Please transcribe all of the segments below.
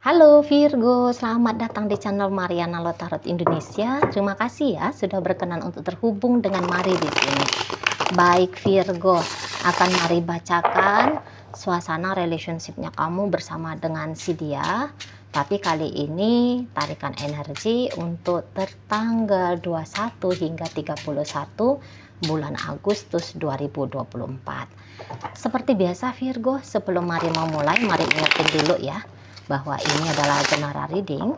Halo Virgo, selamat datang di channel Mariana Lotarot Indonesia. Terima kasih ya sudah berkenan untuk terhubung dengan Mari di sini. Baik Virgo, akan Mari bacakan suasana relationship-nya kamu bersama dengan si dia. Tapi kali ini tarikan energi untuk tertanggal 21 hingga 31 bulan Agustus 2024. Seperti biasa Virgo, sebelum Mari mau mulai, Mari ingetin dulu ya bahwa ini adalah general reading,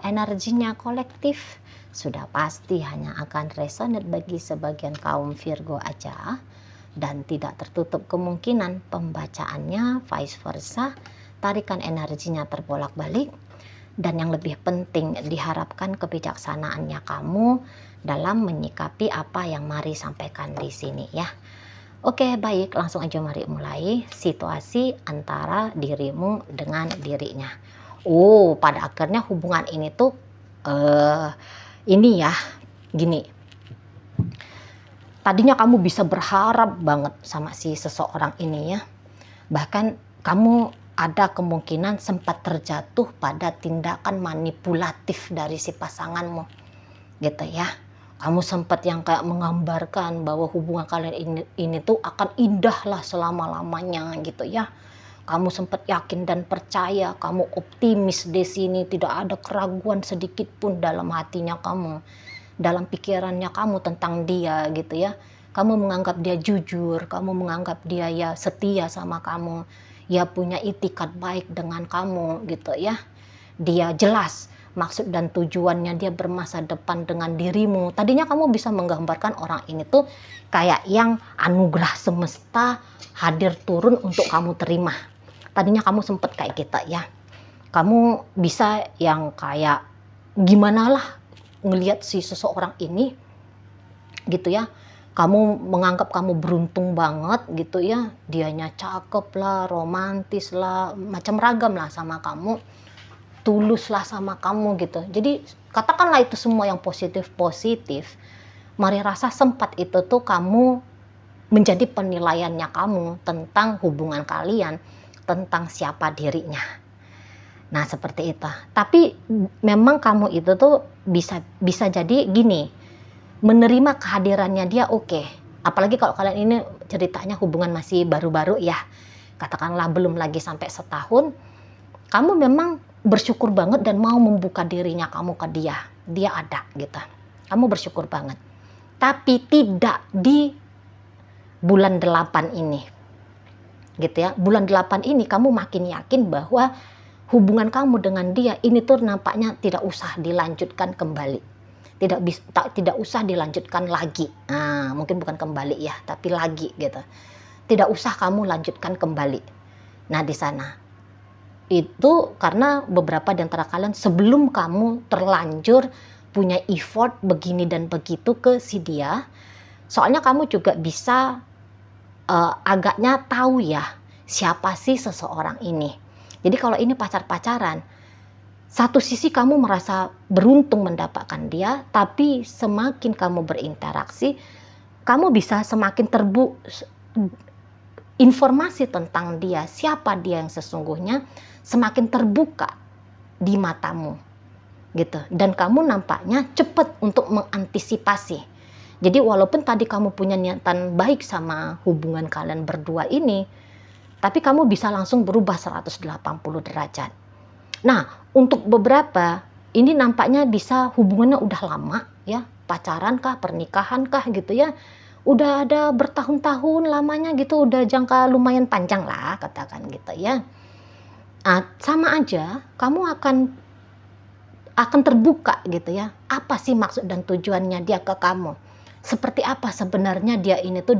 energinya kolektif, sudah pasti hanya akan resonate bagi sebagian kaum Virgo aja, dan tidak tertutup kemungkinan pembacaannya vice versa, tarikan energinya terbolak-balik, dan yang lebih penting diharapkan kebijaksanaannya kamu dalam menyikapi apa yang Mari sampaikan di sini ya. Oke, baik, langsung aja mari mulai situasi antara dirimu dengan dirinya. Oh, pada akhirnya hubungan ini tuh ini ya, gini. Tadinya kamu bisa berharap banget sama si seseorang ini ya. Bahkan kamu ada kemungkinan sempat terjatuh pada tindakan manipulatif dari si pasanganmu. Gitu ya. Kamu sempat yang kayak menggambarkan bahwa hubungan kalian ini tuh akan indah lah selama-lamanya gitu ya. Kamu sempat yakin dan percaya, kamu optimis di sini, tidak ada keraguan sedikit pun dalam hatinya kamu, dalam pikirannya kamu tentang dia gitu ya. Kamu menganggap dia jujur, kamu menganggap dia ya setia sama kamu, ya punya itikat baik dengan kamu gitu ya. Dia jelas maksud dan tujuannya, dia bermasa depan dengan dirimu. Tadinya kamu bisa menggambarkan orang ini tuh kayak yang anugerah semesta hadir turun untuk kamu terima. Tadinya kamu sempet kayak kita ya. Kamu bisa yang kayak gimana lah ngelihat si seseorang ini gitu ya. Kamu menganggap kamu beruntung banget gitu ya. Dianya cakep lah, romantis lah, macam ragam lah sama kamu. Tulus lah sama kamu gitu. Jadi katakanlah itu semua yang positif-positif. Mari rasa sempat itu tuh kamu menjadi penilaiannya kamu tentang hubungan kalian, tentang siapa dirinya. Nah seperti itu. Tapi memang kamu itu tuh bisa jadi gini, menerima kehadirannya dia oke. Apalagi kalau kalian ini ceritanya hubungan masih baru-baru ya. Katakanlah belum lagi sampai setahun. Kamu memang bersyukur banget dan mau membuka dirinya kamu ke dia. Dia ada gitu. Kamu bersyukur banget. Tapi tidak di bulan 8 ini. Gitu ya. Bulan 8 ini kamu makin yakin bahwa hubungan kamu dengan dia ini tuh nampaknya tidak usah dilanjutkan kembali. Tidak usah dilanjutkan lagi. Nah, mungkin bukan kembali ya, tapi lagi gitu. Tidak usah kamu lanjutkan kembali. Nah, di sana itu karena beberapa di antara kalian sebelum kamu terlanjur punya effort begini dan begitu ke si dia, soalnya kamu juga bisa agaknya tahu ya siapa sih seseorang ini. Jadi kalau ini pacar-pacaran, satu sisi kamu merasa beruntung mendapatkan dia, tapi semakin kamu berinteraksi, kamu bisa semakin informasi tentang dia, siapa dia yang sesungguhnya, semakin terbuka di matamu gitu. Dan kamu nampaknya cepat untuk mengantisipasi. Jadi walaupun tadi kamu punya niatan baik sama hubungan kalian berdua ini, tapi kamu bisa langsung berubah 180 derajat. Nah, untuk beberapa ini nampaknya bisa hubungannya udah lama ya, pacaran kah, pernikahan kah gitu ya. Udah ada bertahun-tahun lamanya gitu, udah jangka lumayan panjang lah katakan gitu ya. Nah, sama aja kamu akan terbuka gitu ya. Apa sih maksud dan tujuannya dia ke kamu? Seperti apa sebenarnya dia ini tuh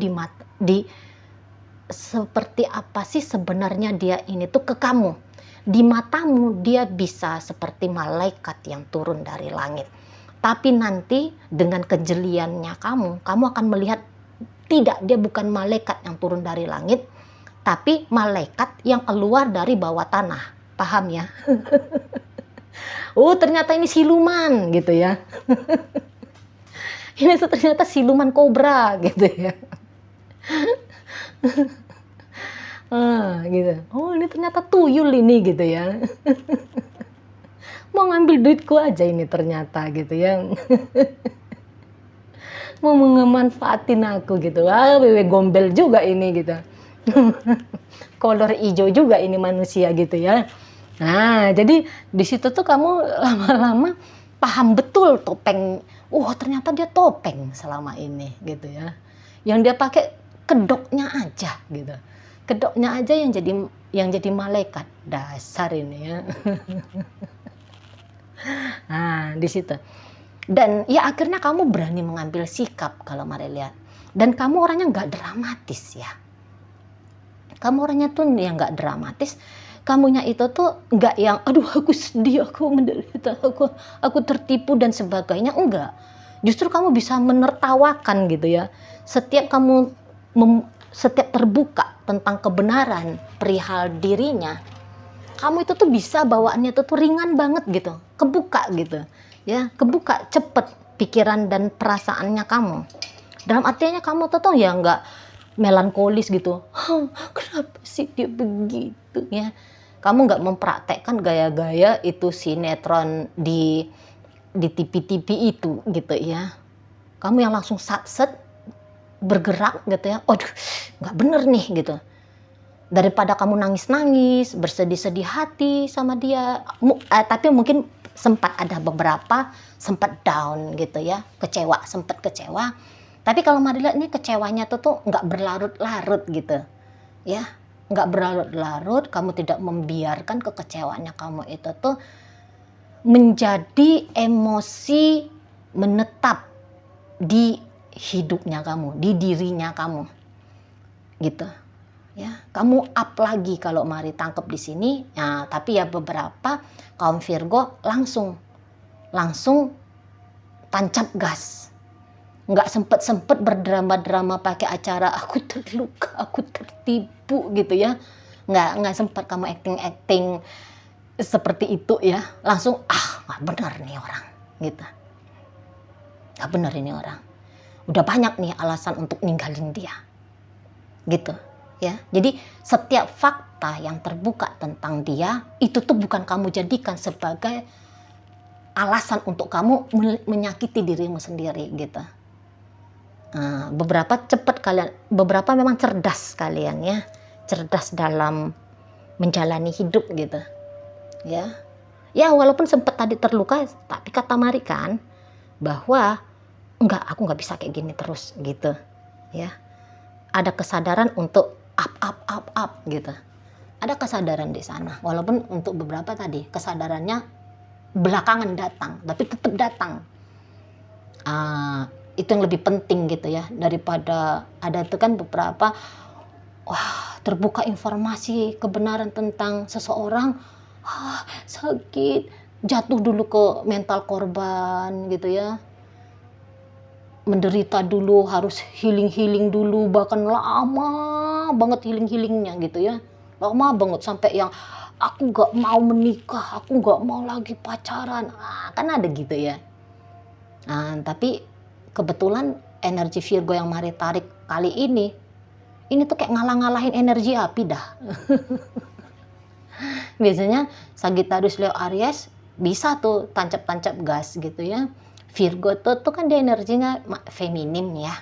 seperti apa sih sebenarnya dia ini tuh ke kamu? Di matamu dia bisa seperti malaikat yang turun dari langit. Tapi nanti dengan kejeliannya kamu akan melihat tidak, dia bukan malaikat yang turun dari langit, tapi malaikat yang keluar dari bawah tanah. Paham ya? Oh, ternyata ini siluman gitu ya. Ini tuh ternyata siluman kobra gitu ya. Gitu. Oh, ini ternyata tuyul ini gitu ya. mau ngambil duitku aja ini ternyata gitu ya. Mau memanfaatin aku gitu. Wewe gombel juga ini gitu. Kolor hijau juga ini manusia gitu ya. Nah, jadi di situ tuh kamu lama-lama paham betul topeng. Ternyata dia topeng selama ini gitu ya. Yang dia pakai kedoknya aja gitu. Kedoknya aja yang jadi malaikat. Dasar ini ya. Nah, di situ. Dan ya akhirnya kamu berani mengambil sikap kalau Mari lihat. Dan kamu orangnya nggak dramatis ya. Kamu orangnya tuh yang nggak dramatis. Kamunya itu tuh nggak yang, aduh aku sedih, aku menderita, aku tertipu dan sebagainya. Enggak. Justru kamu bisa menertawakan gitu ya. Setiap kamu setiap terbuka tentang kebenaran perihal dirinya, kamu itu tuh bisa bawaannya tuh ringan banget gitu. Kebuka gitu. Ya, kebuka cepet pikiran dan perasaannya kamu. Dalam artinya kamu tuh ya nggak melankolis gitu. Kenapa sih dia begitu ya? Kamu nggak mempraktekkan gaya-gaya itu sinetron di TV-TV itu gitu ya. Kamu yang langsung satset bergerak gitu ya. Aduh, nggak bener nih gitu. Daripada kamu nangis-nangis, bersedih-sedih hati sama dia, tapi mungkin sempat ada beberapa sempat down gitu ya, sempat kecewa. Tapi kalau Mari lihat ini kecewanya tuh nggak berlarut-larut gitu, ya, nggak berlarut-larut. Kamu tidak membiarkan kekecewaannya kamu itu tuh menjadi emosi menetap di hidupnya kamu, di dirinya kamu, gitu. Ya, kamu up lagi kalau Mari tangkap di sini. Nah, tapi ya beberapa kaum Virgo langsung tancap gas. Nggak sempet berdrama-drama pakai acara aku terluka, aku tertipu gitu ya. Nggak sempat kamu acting seperti itu ya. Langsung nggak benar nih orang gitu. Nggak benar ini orang. Udah banyak nih alasan untuk ninggalin dia. Gitu. Ya, jadi setiap fakta yang terbuka tentang dia itu tuh bukan kamu jadikan sebagai alasan untuk kamu menyakiti dirimu sendiri gitu. Beberapa memang cerdas kalian ya, cerdas dalam menjalani hidup gitu. Ya walaupun sempat tadi terluka, tapi kata Mari kan bahwa aku nggak bisa kayak gini terus gitu. Ya, ada kesadaran untuk up gitu. Ada kesadaran di sana. Walaupun untuk beberapa tadi kesadarannya belakangan datang, tapi tetap datang. Itu yang lebih penting gitu ya, daripada ada itu kan beberapa terbuka informasi kebenaran tentang seseorang, sakit, jatuh dulu ke mental korban gitu ya. Menderita dulu, harus healing dulu, bahkan lama banget healingnya gitu ya, lama banget sampai yang aku gak mau menikah, aku gak mau lagi pacaran, kan ada gitu ya. Tapi kebetulan energi Virgo yang Mari tarik kali ini tuh kayak ngalah-ngalahin energi api dah. Biasanya Sagittarius, Leo, Aries bisa tuh tancap-tancap gas gitu ya. Virgo tuh kan dia energinya feminim ya.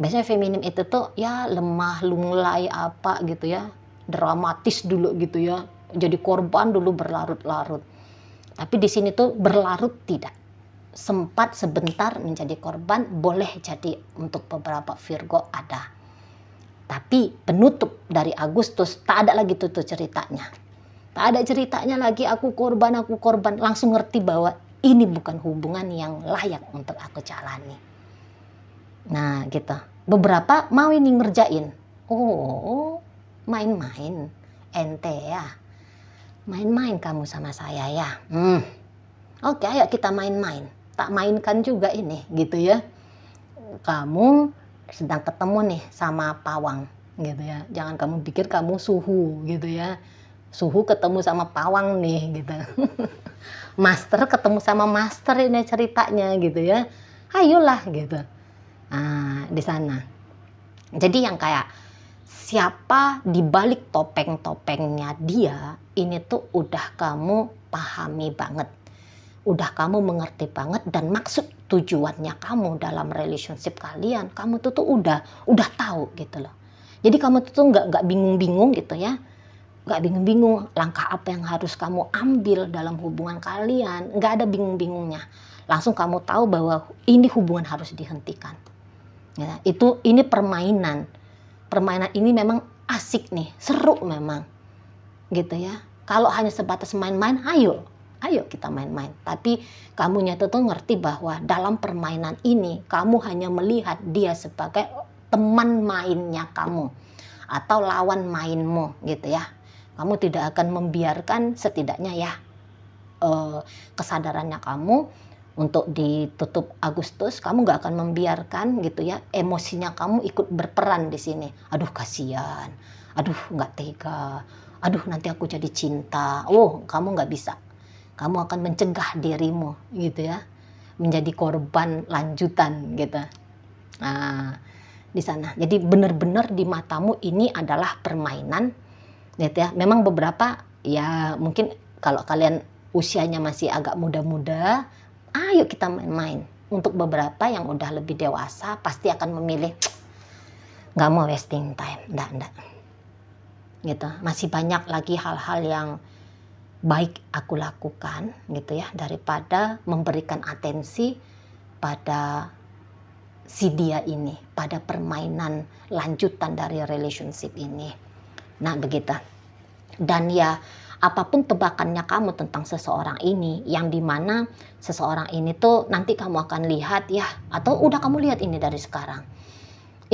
Biasanya feminim itu tuh ya lemah, lunglai apa gitu ya. Dramatis dulu gitu ya. Jadi korban dulu berlarut-larut. Tapi di sini tuh berlarut tidak. Sempat sebentar menjadi korban, boleh jadi untuk beberapa Virgo ada. Tapi penutup dari Agustus tak ada lagi tuh ceritanya. Tak ada ceritanya lagi aku korban, langsung ngerti bahwa ini bukan hubungan yang layak untuk aku jalani. Nah gitu. Beberapa mau ini ngerjain. Main-main. Ente ya. Main-main kamu sama saya ya. Oke, ayo kita main-main. Tak mainkan juga ini gitu ya. Kamu sedang ketemu nih sama pawang gitu ya. Jangan kamu pikir kamu suhu gitu ya. Suhu ketemu sama pawang nih gitu. Master ketemu sama master ini ceritanya gitu ya. Ayolah gitu. Di sana. Jadi yang kayak siapa di balik topeng-topengnya dia, ini tuh udah kamu pahami banget. udah kamu mengerti banget dan maksud tujuannya kamu dalam relationship kalian, kamu tuh udah tahu gitu loh. Jadi kamu tuh nggak bingung-bingung gitu ya, nggak bingung-bingung langkah apa yang harus kamu ambil dalam hubungan kalian, nggak ada bingung-bingungnya. Langsung kamu tahu bahwa ini hubungan harus dihentikan. Ya, ini permainan ini memang asik nih, seru memang, gitu ya. Kalau hanya sebatas main-main, ayo kita main-main. Tapi kamunya tuh ngerti bahwa dalam permainan ini kamu hanya melihat dia sebagai teman mainnya kamu atau lawan mainmu, gitu ya. Kamu tidak akan membiarkan, setidaknya ya, kesadarannya kamu untuk ditutup Agustus, kamu gak akan membiarkan gitu ya, emosinya kamu ikut berperan di sini. Aduh kasihan, aduh nggak tega, aduh nanti aku jadi cinta. Oh, kamu nggak bisa. Kamu akan mencegah dirimu gitu ya, menjadi korban lanjutan gitu. Nah, di sana. Jadi benar-benar di matamu ini adalah permainan gitu ya. Memang beberapa ya mungkin kalau kalian usianya masih agak muda-muda, ayo kita main-main. Untuk beberapa yang udah lebih dewasa pasti akan memilih nggak mau wasting time, enggak gitu. Masih banyak lagi hal-hal yang baik aku lakukan gitu ya, daripada memberikan atensi pada si dia ini, pada permainan lanjutan dari relationship ini. Nah begitu. Dan ya apapun tebakannya kamu tentang seseorang ini, yang dimana seseorang ini tuh nanti kamu akan lihat ya, atau udah kamu lihat ini dari sekarang,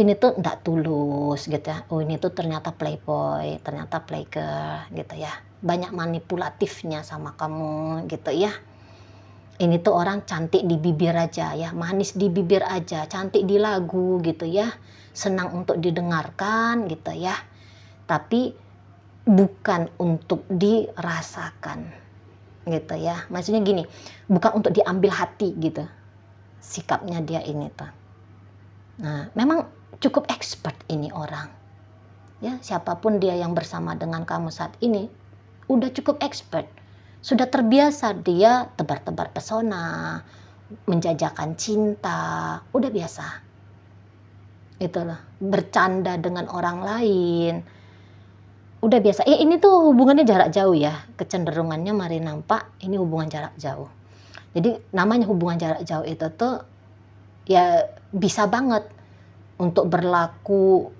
ini tuh enggak tulus gitu ya. Oh ini tuh ternyata playboy, ternyata playgirl gitu ya, banyak manipulatifnya sama kamu gitu ya. Ini tuh orang cantik di bibir aja ya, manis di bibir aja, cantik di lagu gitu ya, senang untuk didengarkan gitu ya, tapi bukan untuk dirasakan gitu ya. Maksudnya gini, bukan untuk diambil hati gitu sikapnya dia ini tuh. Nah memang cukup expert ini orang ya, siapapun dia yang bersama dengan kamu saat ini udah cukup expert, sudah terbiasa dia tebar-tebar pesona, menjajakan cinta, udah biasa itulah, bercanda dengan orang lain udah biasa. Ini tuh hubungannya jarak jauh ya, kecenderungannya mari nampak ini hubungan jarak jauh. Jadi namanya hubungan jarak jauh itu tuh ya bisa banget untuk berlaku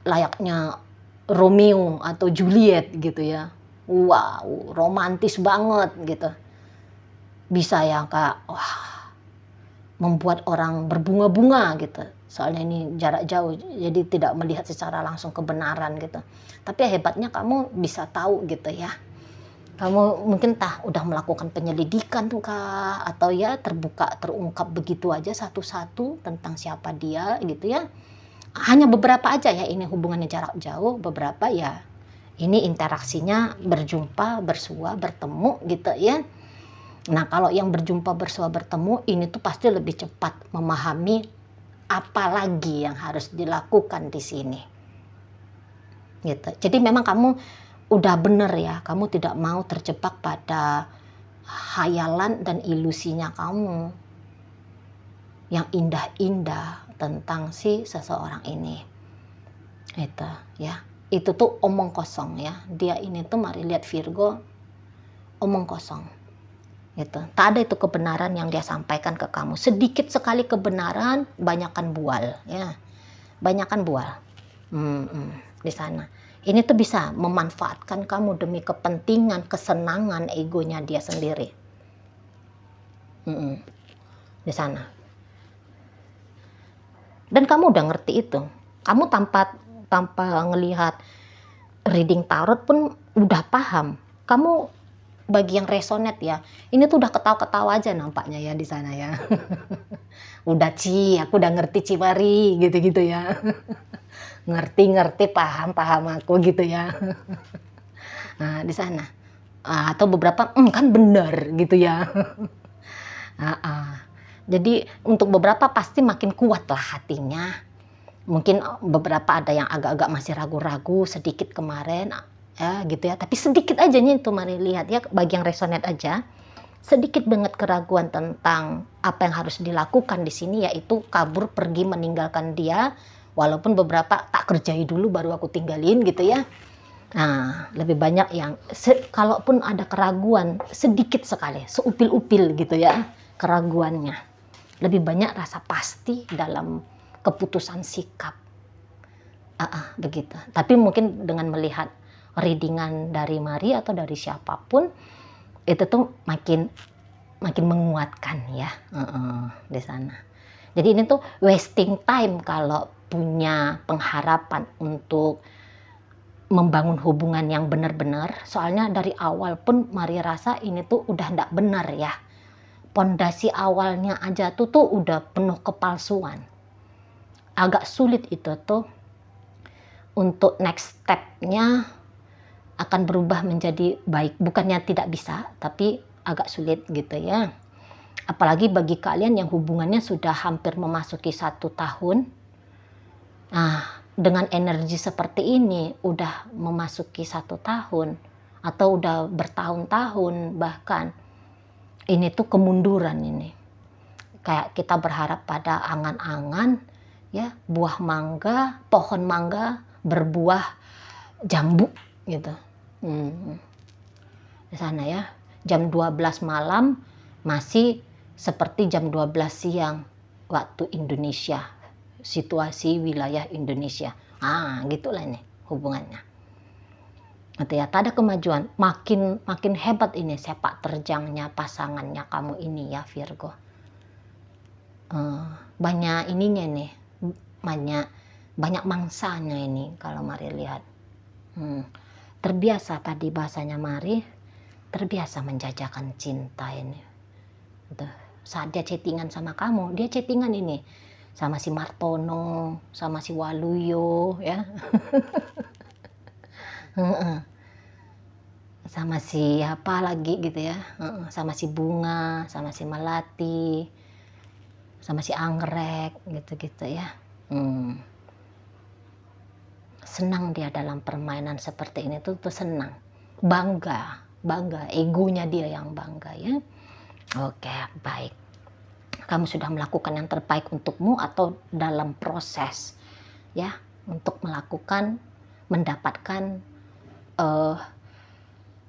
layaknya Romeo atau Juliet gitu ya. Wow, romantis banget gitu. Bisa ya Kak, wah, membuat orang berbunga-bunga gitu. Soalnya ini jarak jauh, jadi tidak melihat secara langsung kebenaran gitu. Tapi hebatnya kamu bisa tahu gitu ya. Kamu mungkin udah melakukan penyelidikan tuh Kak, atau ya terungkap begitu aja satu-satu tentang siapa dia gitu ya. Hanya beberapa aja ya ini hubungannya jarak jauh, beberapa ya ini interaksinya berjumpa, bersua, bertemu gitu ya. Nah kalau yang berjumpa, bersua, bertemu ini tuh pasti lebih cepat memahami apa lagi yang harus dilakukan di sini gitu. Jadi memang kamu udah bener ya, kamu tidak mau terjebak pada hayalan dan ilusinya kamu yang indah-indah tentang si seseorang ini itu ya. Itu tuh omong kosong ya, dia ini tuh mari lihat Virgo, omong kosong gitu. Tak ada itu kebenaran yang dia sampaikan ke kamu. Sedikit sekali kebenaran, banyakkan bual ya, banyakkan bual di sana. Ini tuh bisa memanfaatkan kamu demi kepentingan, kesenangan egonya dia sendiri di sana. Dan kamu udah ngerti itu. Kamu tanpa ngelihat reading tarot pun udah paham. Kamu bagi yang resonate ya, ini tuh udah ketawa-ketawa aja nampaknya ya di sana ya. Udah aku udah ngerti Ciwari gitu-gitu ya. Ngerti, paham aku gitu ya. Nah, di sana. Atau beberapa kan bener gitu ya. Jadi untuk beberapa pasti makin kuat lah hatinya. Mungkin beberapa ada yang agak-agak masih ragu-ragu sedikit kemarin ya gitu ya, tapi sedikit aja nih tuh mari lihat ya, bagi yang resonate aja sedikit banget keraguan tentang apa yang harus dilakukan di sini, yaitu kabur pergi meninggalkan dia, walaupun beberapa tak kerjai dulu baru aku tinggalin gitu ya. Nah, lebih banyak yang kalaupun ada keraguan sedikit sekali, seupil-upil gitu ya keraguannya. Lebih banyak rasa pasti dalam keputusan sikap. Begitu. Tapi mungkin dengan melihat readingan dari Mari atau dari siapapun, itu tuh makin menguatkan ya di sana. Jadi ini tuh wasting time kalau punya pengharapan untuk membangun hubungan yang benar-benar. Soalnya dari awal pun Mari rasa ini tuh udah ndak benar ya. Pondasi awalnya aja tuh udah penuh kepalsuan. Agak sulit itu tuh untuk next step-nya akan berubah menjadi baik. Bukannya tidak bisa, tapi agak sulit gitu ya. Apalagi bagi kalian yang hubungannya sudah hampir memasuki 1 tahun. Nah, dengan energi seperti ini, udah memasuki 1 tahun, atau udah bertahun-tahun bahkan, ini tuh kemunduran ini. Kayak kita berharap pada angan-angan, ya, buah mangga, pohon mangga berbuah jambu gitu. Di sana ya, jam 12 malam masih seperti jam 12 siang waktu Indonesia, situasi wilayah Indonesia. Gitulah ini hubungannya. Gitu ya, tak ada kemajuan. Makin hebat ini sepak terjangnya pasangannya kamu ini ya Virgo. Banyak ininya nih, banyak mangsanya ini kalau Mari lihat. Terbiasa tadi bahasanya Mari, terbiasa menjajakan cinta ini. Gitu. Saat dia chattingan sama kamu, dia chattingan ini sama si Martono, sama si Waluyo ya. Sama si apa lagi gitu ya, sama si Bunga, sama si Melati, sama si Anggrek gitu-gitu ya. Senang dia dalam permainan seperti ini tuh senang, bangga, egonya dia yang bangga ya. Oke, baik. Kamu sudah melakukan yang terbaik untukmu atau dalam proses ya untuk mendapatkan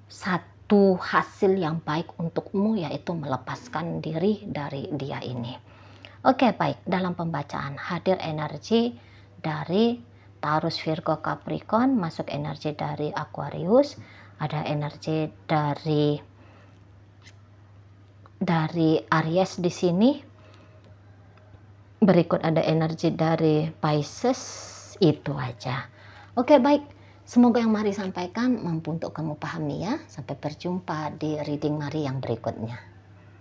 satu hasil yang baik untukmu, yaitu melepaskan diri dari dia ini. Oke, baik. Dalam pembacaan hadir energi dari Taurus, Virgo, Capricorn, masuk energi dari Aquarius, ada energi dari Aries di sini. Berikut ada energi dari Pisces. Itu aja. Oke, baik. Semoga yang Mari sampaikan mampu untuk kamu pahami ya. Sampai berjumpa di reading Mari yang berikutnya.